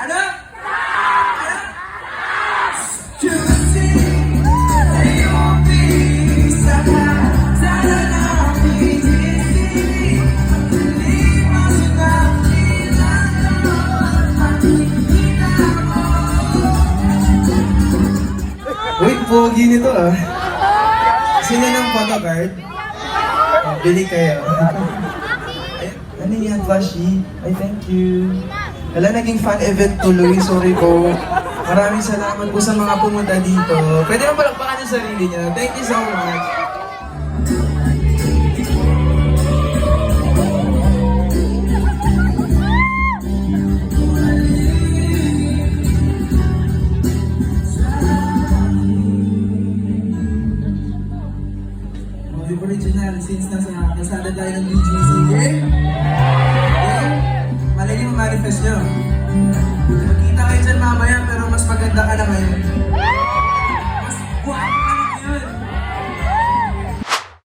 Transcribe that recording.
Ano? Wait, pogi nito ah. Sino ng photocard? Oh, bili kayo. Ay, ano yan, Flashy? Ay, thank you. Wala, naging fan event tuloy. Sorry po. Maraming salamat po sa mga pumunta dito. Pwede naman palakpakan yung sarili niya. Thank you so much. Original, since nasada tayo ng BGC. Okay? Okay? Malay niyo manifest nyo. Magkita kayo dyan mamaya, pero mas maganda ka na ngayon.